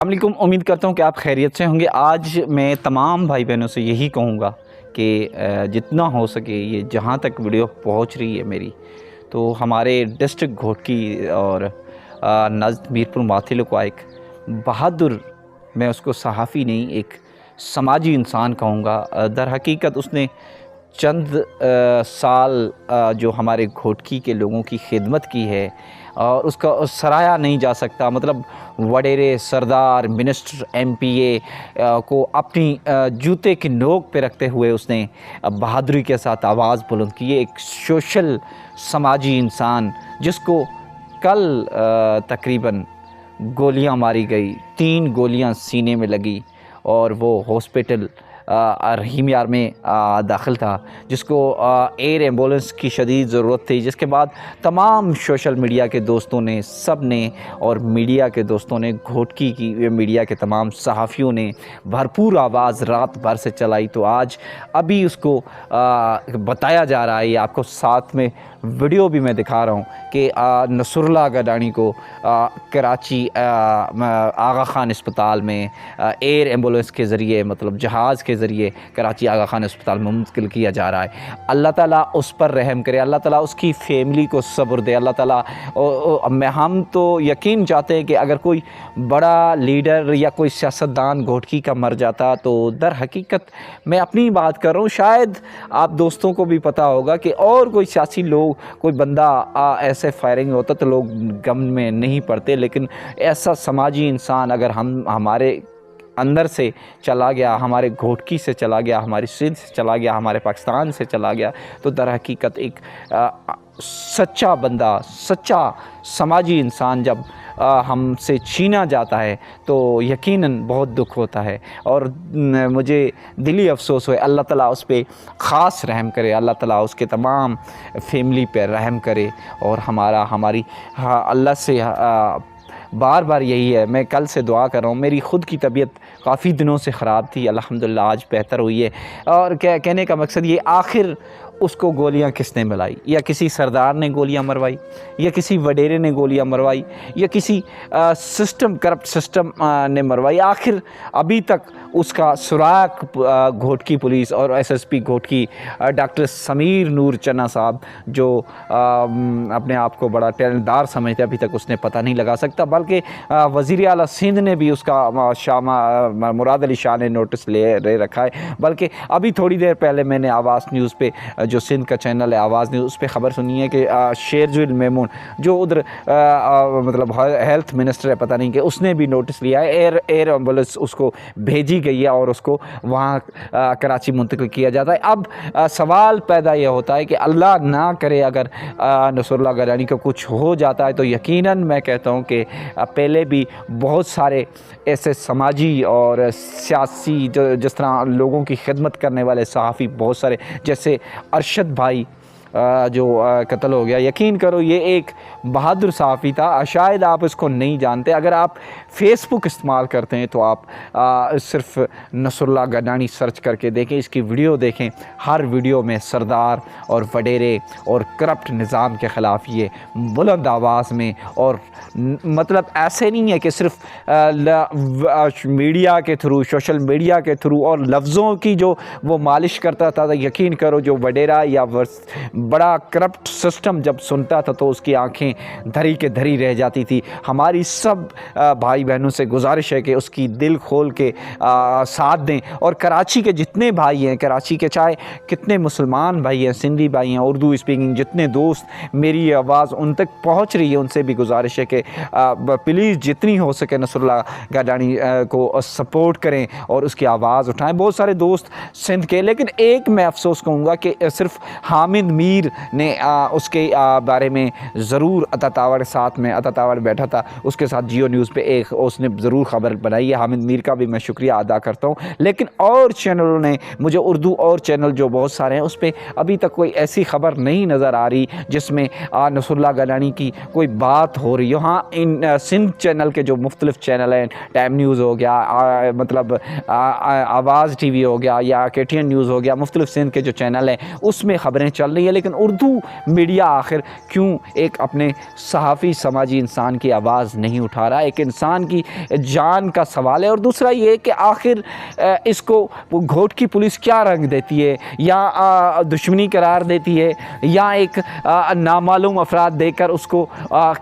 السلام علیکم، امید کرتا ہوں کہ آپ خیریت سے ہوں گے۔ آج میں تمام بھائی بہنوں سے یہی کہوں گا کہ جتنا ہو سکے یہ جہاں تک ویڈیو پہنچ رہی ہے میری، تو ہمارے ڈسٹرکٹ گھوٹکی اور نزد میرپور ماتھیلو کا ایک بہادر، میں اس کو صحافی نہیں ایک سماجی انسان کہوں گا۔ در حقیقت اس نے چند سال جو ہمارے گھوٹکی کے لوگوں کی خدمت کی ہے اور اس کا سراہا نہیں جا سکتا۔ مطلب وڈیرے، سردار، منسٹر، ایم پی اے کو اپنی جوتے کی نوک پہ رکھتے ہوئے اس نے بہادری کے ساتھ آواز بلند کی ہے۔ ایک سوشل سماجی انسان جس کو کل تقریباً گولیاں ماری گئی، 3 گولیاں سینے میں لگی اور وہ ہاسپٹل رحیم یار میں داخل تھا، جس کو ایئر ایمبولنس کی شدید ضرورت تھی، جس کے بعد تمام سوشل میڈیا کے دوستوں نے، سب نے، اور میڈیا کے دوستوں نے، گھوٹکی کی میڈیا کے تمام صحافیوں نے بھرپور آواز رات بھر سے چلائی۔ تو آج ابھی اس کو بتایا جا رہا ہے، یہ آپ کو ساتھ میں ویڈیو بھی میں دکھا رہا ہوں کہ نصر اللہ گڈانی کو کراچی آغا خان اسپتال میں ایئر ایمبولنس کے ذریعے، مطلب جہاز کے ذریعے کراچی آغا خان اسپتال میں منتقل کیا جا رہا ہے۔ اللہ تعالیٰ اس پر رحم کرے، اللہ تعالیٰ اس کی فیملی کو صبر دے، اللہ تعالیٰ ہم تو یقین چاہتے ہیں کہ اگر کوئی بڑا لیڈر یا کوئی سیاستدان گھوٹکی کا مر جاتا تو در حقیقت میں اپنی بات کر رہا ہوں، شاید آپ دوستوں کو بھی پتہ ہوگا کہ اور کوئی سیاسی لوگ، کوئی بندہ ایسے فائرنگ ہوتا تو لوگ غم میں نہیں پڑتے، لیکن ایسا سماجی انسان اگر ہمارے اندر سے چلا گیا، ہمارے گھوٹکی سے چلا گیا، ہماری سندھ سے چلا گیا، ہمارے پاکستان سے چلا گیا، تو در حقیقت ایک سچا بندہ، سچا سماجی انسان جب ہم سے چھینا جاتا ہے تو یقیناً بہت دکھ ہوتا ہے، اور مجھے دلی افسوس ہوئے۔ اللہ تعالیٰ اس پہ خاص رحم کرے، اللہ تعالیٰ اس کے تمام فیملی پہ رحم کرے، اور ہماری اللہ سے بار بار یہی ہے، میں کل سے دعا کر رہا ہوں۔ میری خود کی طبیعت کافی دنوں سے خراب تھی، الحمدللہ آج بہتر ہوئی ہے، اور کہنے کا مقصد یہ، آخر اس کو گولیاں کس نے ملائی؟ یا کسی سردار نے گولیاں مروائی، یا کسی وڈیرے نے گولیاں مروائی، یا کسی کرپٹ سسٹم نے مروائی؟ آخر ابھی تک اس کا سراغ گھوٹکی پولیس اور S S P Ghotki doctor Sameer Noor Chana صاحب، جو اپنے آپ کو بڑا ٹیلنٹ دار سمجھتے، ابھی تک اس نے پتہ نہیں لگا سکتا، بلکہ وزیر اعلیٰ سندھ نے بھی اس کا مراد علی شاہ نے نوٹس لے رکھا ہے۔ بلکہ ابھی تھوڑی دیر پہلے میں نے آواز نیوز پہ، جو سندھ کا چینل ہے آواز نیوز، اس پہ خبر سنی ہے کہ شیرجویل میمون جو ادھر مطلب ہیلتھ منسٹر ہے، پتہ نہیں کہ اس نے بھی نوٹس لیا ہے، ایئر ایمبولنس اس کو بھیجی گئی ہے اور اس کو وہاں کراچی منتقل کیا جاتا ہے۔ اب سوال پیدا یہ ہوتا ہے کہ اللہ نہ کرے اگر نصر اللہ گڈانی کو کچھ ہو جاتا ہے تو یقیناً میں کہتا ہوں کہ پہلے بھی بہت سارے ایسے سماجی اور سیاسی جس طرح لوگوں کی خدمت کرنے والے صحافی بہت سارے، جیسے ارشد بھائی جو قتل ہو گیا، یقین کرو یہ ایک بہادر صحافی تھا، شاید آپ اس کو نہیں جانتے۔ اگر آپ فیس بک استعمال کرتے ہیں تو آپ صرف نصر اللہ گڈانی سرچ کر کے دیکھیں، اس کی ویڈیو دیکھیں، ہر ویڈیو میں سردار اور وڈیرے اور کرپٹ نظام کے خلاف یہ بلند آواز میں، اور مطلب ایسے نہیں ہے کہ صرف میڈیا کے تھرو، سوشل میڈیا کے تھرو اور لفظوں کی جو وہ مالش کرتا تھا، یقین کرو جو وڈیرا یا بڑا کرپٹ سسٹم جب سنتا تھا تو اس کی آنکھیں دھری کے دھری رہ جاتی تھی۔ ہماری سب بھائی بہنوں سے گزارش ہے کہ اس کی دل کھول کے ساتھ دیں، اور کراچی کے جتنے بھائی ہیں، کراچی کے چاہے کتنے مسلمان بھائی ہیں، سندھی بھائی ہیں، اردو اسپیکنگ جتنے دوست، میری آواز ان تک پہنچ رہی ہے، ان سے بھی گزارش ہے کہ پلیز جتنی ہو سکے نصر اللہ گڈانی کو سپورٹ کریں اور اس کی آواز اٹھائیں۔ بہت سارے دوست سندھ کے، لیکن ایک میں افسوس کہوں گا کہ صرف حامد میر نے اس کے بارے میں ضرور عطا تاور ساتھ میں، عطا تاور بیٹھا تھا اس کے ساتھ جیو نیوز پہ، ایک اس نے ضرور خبر بنائی ہے، حامد میر کا بھی میں شکریہ ادا کرتا ہوں۔ لیکن اور چینلوں نے، مجھے اردو اور چینل جو بہت سارے ہیں، اس پہ ابھی تک کوئی ایسی خبر نہیں نظر آ رہی جس میں نصر اللہ گڈانی کی کوئی بات ہو رہی ہو۔ ہاں، ان سندھ چینل کے جو مختلف چینل ہیں، ٹائم نیوز ہو گیا، مطلب آواز ٹی وی ہو گیا، یا کے ٹی این نیوز ہو گیا، مختلف سندھ کے جو چینل ہیں اس میں خبریں چل رہی ہیں، لیکن لیکن اردو میڈیا آخر کیوں ایک اپنے صحافی سماجی انسان کی آواز نہیں اٹھا رہا؟ ایک انسان کی جان کا سوال ہے۔ اور دوسرا یہ کہ آخر اس کو گھوٹ کی پولیس کیا رنگ دیتی ہے، یا دشمنی قرار دیتی ہے، یا ایک نامعلوم افراد دے کر اس کو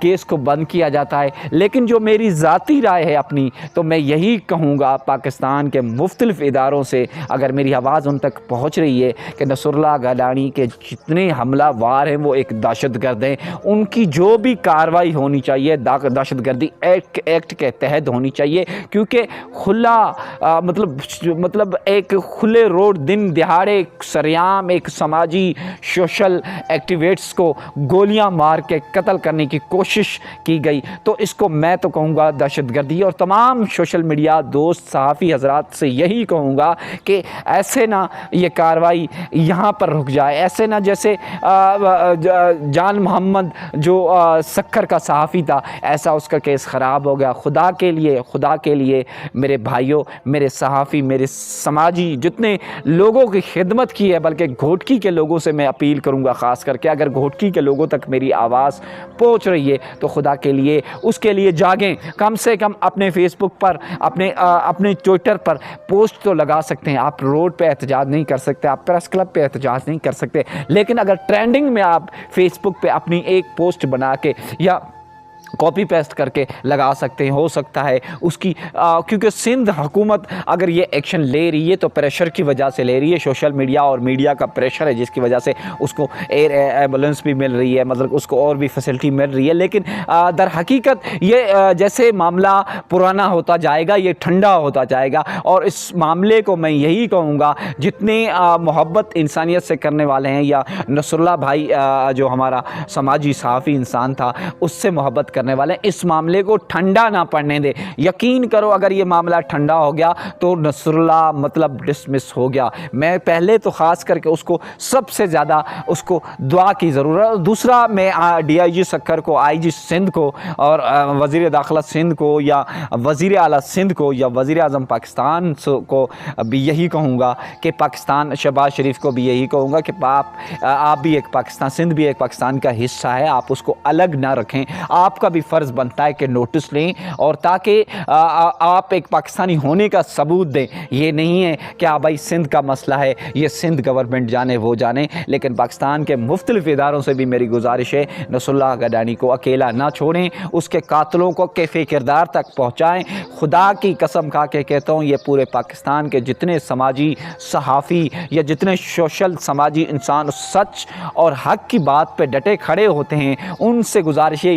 کیس کو بند کیا جاتا ہے۔ لیکن جو میری ذاتی رائے ہے اپنی، تو میں یہی کہوں گا پاکستان کے مختلف اداروں سے، اگر میری آواز ان تک پہنچ رہی ہے، کہ نصر اللہ گڈانی کے جتنے حملہ وار ہیں وہ ایک دہشت گرد ہیں، ان کی جو بھی کارروائی ہونی چاہیے دہشت گردی ایکٹ کے تحت ہونی چاہیے، کیونکہ کھلا مطلب ایک کھلے روڈ دن دہاڑے سریعام ایک سماجی سوشل ایکٹیویسٹس کو گولیاں مار کے قتل کرنے کی کوشش کی گئی، تو اس کو میں تو کہوں گا دہشت گردی۔ اور تمام سوشل میڈیا دوست صحافی حضرات سے یہی کہوں گا کہ ایسے نہ یہ کارروائی یہاں پر رک جائے، ایسے نہ جیسے جان محمد جو سکھر کا صحافی تھا، ایسا اس کا کیس خراب ہو گیا۔ خدا کے لیے میرے بھائیوں، میرے صحافی، میرے سماجی جتنے لوگوں کی خدمت کی ہے، بلکہ گھوٹکی کے لوگوں سے میں اپیل کروں گا، خاص کر کے اگر گھوٹکی کے لوگوں تک میری آواز پہنچ رہی ہے تو خدا کے لیے اس کے لیے جاگیں۔ کم سے کم اپنے فیس بک پر، اپنے ٹویٹر پر پوسٹ تو لگا سکتے ہیں، آپ روڈ پہ احتجاج نہیں کر سکتے، آپ پریس کلب پہ احتجاج نہیں کر سکتے، لیکن اگر ٹرینڈنگ میں آپ فیس بک پہ اپنی ایک پوسٹ بنا کے یا کاپی پیسٹ کر کے لگا سکتے ہیں، ہو سکتا ہے اس کی کیونکہ سندھ حکومت اگر یہ ایکشن لے رہی ہے تو پریشر کی وجہ سے لے رہی ہے، سوشل میڈیا اور میڈیا کا پریشر ہے، جس کی وجہ سے اس کو ایئر ایمبولینس بھی مل رہی ہے، مطلب اس کو اور بھی فیسلٹی مل رہی ہے۔ لیکن در حقیقت یہ جیسے معاملہ پرانا ہوتا جائے گا، یہ ٹھنڈا ہوتا جائے گا، اور اس معاملے کو میں یہی کہوں گا جتنے محبت انسانیت سے کرنے والے ہیں، یا نصر اللہ بھائی جو ہمارا سماجی صحافی انسان تھا اس سے محبت کرنے والے، اس معاملے کو ٹھنڈا نہ پڑنے دے۔ یقین کرو اگر یہ معاملہ ٹھنڈا ہو گیا تو نصر اللہ مطلب ڈسمس ہو گیا۔ میں پہلے تو خاص کر کے اس کو سب سے زیادہ اس کو دعا کی ضرورت ہے۔ دوسرا میں ڈی آئی جی سکھر کو، آئی جی سندھ کو، اور وزیر داخلہ سندھ کو، یا وزیر اعلیٰ سندھ کو، یا وزیر اعظم پاکستان کو بھی یہی کہوں گا کہ پاکستان، شہباز شریف کو بھی یہی کہوں گا کہ آپ بھی ایک پاکستان، سندھ بھی ایک پاکستان کا حصہ ہے، آپ اس کو الگ نہ رکھیں۔ آپ کا بھی فرض بنتا ہے کہ نوٹس لیں، اور تاکہ آپ ایک پاکستانی ہونے کا ثبوت دیں۔ یہ نہیں ہے کہ بھائی سندھ کا مسئلہ ہے، یہ سندھ گورنمنٹ جانے وہ جانے، لیکن پاکستان کے مختلف اداروں سے بھی میری گزارش ہے نصر اللہ گڈانی کو اکیلا نہ چھوڑیں، اس کے قاتلوں کو کیفے کردار تک پہنچائیں۔ خدا کی قسم کھا کے کہتا ہوں، یہ پورے پاکستان کے جتنے سماجی صحافی یا جتنے سوشل سماجی انسان سچ اور حق کی بات پہ ڈٹے کھڑے ہوتے ہیں، ان سے گزارش ہے،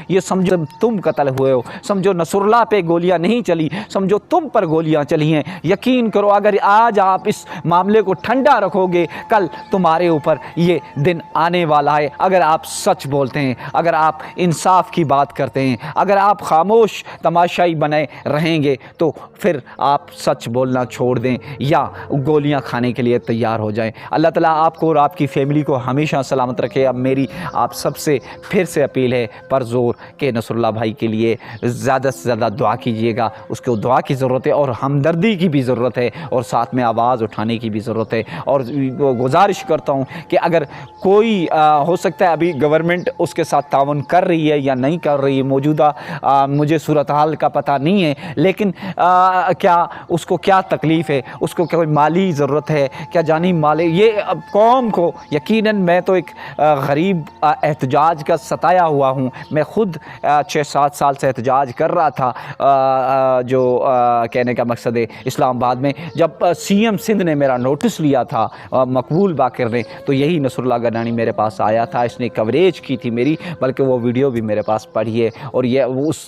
یہ سمجھو تم قتل ہوئے ہو، سمجھو نصر اللہ پہ گولیاں نہیں چلی، سمجھو تم پر گولیاں چلی ہیں۔ یقین کرو اگر آج آپ اس معاملے کو ٹھنڈا رکھو گے، کل تمہارے اوپر یہ دن آنے والا ہے۔ اگر آپ سچ بولتے ہیں، اگر آپ انصاف کی بات کرتے ہیں، اگر آپ خاموش تماشائی بنے رہیں گے، تو پھر آپ سچ بولنا چھوڑ دیں یا گولیاں کھانے کے لیے تیار ہو جائیں۔ اللہ تعالیٰ آپ کو اور آپ کی فیملی کو ہمیشہ سلامت رکھے۔ اب میری آپ سب سے پھر سے اپیل ہے پر زور کہ نصر اللہ بھائی کے لیے زیادہ سے زیادہ دعا کیجیے گا، اس کو دعا کی ضرورت ہے، اور ہمدردی کی بھی ضرورت ہے، اور ساتھ میں آواز اٹھانے کی بھی ضرورت ہے۔ اور گزارش کرتا ہوں کہ اگر کوئی ہو سکتا ہے ابھی گورنمنٹ اس کے ساتھ تعاون کر رہی ہے یا نہیں کر رہی ہے، موجودہ مجھے صورتحال کا پتہ نہیں ہے، لیکن کیا اس کو کیا تکلیف ہے، اس کو کوئی مالی ضرورت ہے، کیا جانی مالی، یہ قوم کو یقیناً، میں تو ایک غریب احتجاج کا ستایا ہوا ہوں، میں خود 6-7 سال سے احتجاج کر رہا تھا، جو کہنے کا مقصد ہے اسلام آباد میں، جب سی ایم سندھ نے میرا نوٹس لیا تھا، مقبول باقر نے، تو یہی نصر اللہ گڈانی میرے پاس آیا تھا، اس نے کوریج کی تھی میری، بلکہ وہ ویڈیو بھی میرے پاس پڑھی ہے، اور یہ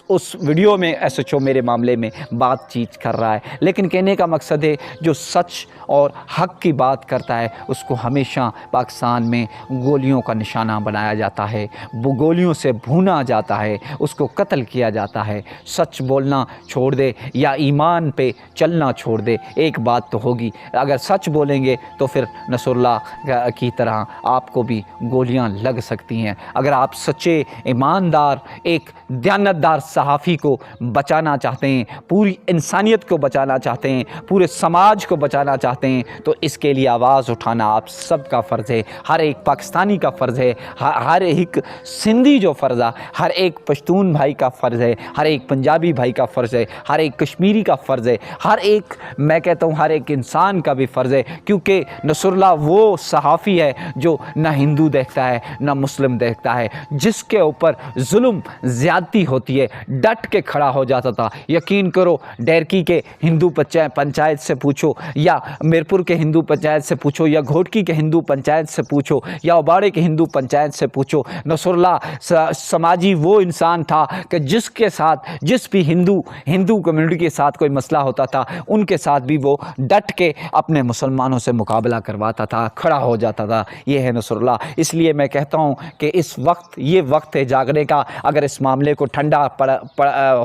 اس ویڈیو میں ایس ایچ او میرے معاملے میں بات چیت کر رہا ہے۔ لیکن کہنے کا مقصد ہے جو سچ اور حق کی بات کرتا ہے اس کو ہمیشہ پاکستان میں گولیوں کا نشانہ بنایا جاتا ہے، وہ گولیوں سے بھونا چنا جاتا ہے، اس کو قتل کیا جاتا ہے۔ سچ بولنا چھوڑ دے یا ایمان پہ چلنا چھوڑ دے، ایک بات تو ہوگی، اگر سچ بولیں گے تو پھر نصر اللہ کی طرح آپ کو بھی گولیاں لگ سکتی ہیں۔ اگر آپ سچے ایماندار ایک دیانتدار صحافی کو بچانا چاہتے ہیں، پوری انسانیت کو بچانا چاہتے ہیں، پورے سماج کو بچانا چاہتے ہیں، تو اس کے لیے آواز اٹھانا آپ سب کا فرض ہے، ہر ایک پاکستانی کا فرض ہے، ہر ایک سندھی جو فرض ہے، ہر ایک پشتون بھائی کا فرض ہے، ہر ایک پنجابی بھائی کا فرض ہے، ہر ایک کشمیری کا فرض ہے، ہر ایک، میں کہتا ہوں ہر ایک انسان کا بھی فرض ہے، کیونکہ نصر اللہ وہ صحافی ہے جو نہ ہندو دیکھتا ہے نہ مسلم دیکھتا ہے، جس کے اوپر ظلم زیادتی ہوتی ہے ڈٹ کے کھڑا ہو جاتا تھا۔ یقین کرو، ڈیرکی کے ہندو پنچایت سے پوچھو، یا میرپور کے ہندو پنچایت سے پوچھو، یا گھوٹکی کے ہندو پنچایت سے پوچھو، یا اوباڑے کے ہندو پنچایت سے پوچھو، نصر اللہ سماجی وہ انسان تھا کہ جس کے ساتھ، جس بھی ہندو کمیونٹی کے ساتھ کوئی مسئلہ ہوتا تھا، ان کے ساتھ بھی وہ ڈٹ کے اپنے مسلمانوں سے مقابلہ کرواتا تھا، کھڑا ہو جاتا تھا۔ یہ ہے نصر اللہ۔ اس لیے میں کہتا ہوں کہ اس وقت یہ وقت ہے جاگنے کا۔ اگر اس معاملے کو ٹھنڈا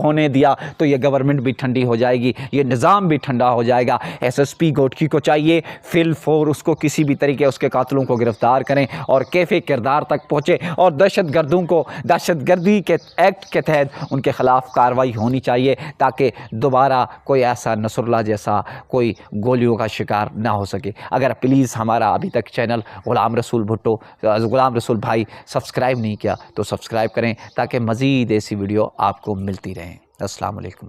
ہونے دیا تو یہ گورنمنٹ بھی ٹھنڈی ہو جائے گی، یہ نظام بھی ٹھنڈا ہو جائے گا۔ ایس ایس پی گھوٹکی کو چاہیے فل فور اس کو کسی بھی طریقے اس کے قاتلوں کو گرفتار کریں اور کیفے کردار تک پہنچے، اور دہشت گردوں کو دہشت گردی کے ایکٹ کے تحت ان کے خلاف کارروائی ہونی چاہیے، تاکہ دوبارہ کوئی ایسا نصر اللہ جیسا کوئی گولیوں کا شکار نہ ہو سکے۔ اگر پلیز ہمارا ابھی تک چینل غلام رسول بھائی سبسکرائب نہیں کیا تو سبسکرائب کریں، تاکہ مزید ایسی ویڈیو آپ کو ملتی رہیں۔ السلام علیکم۔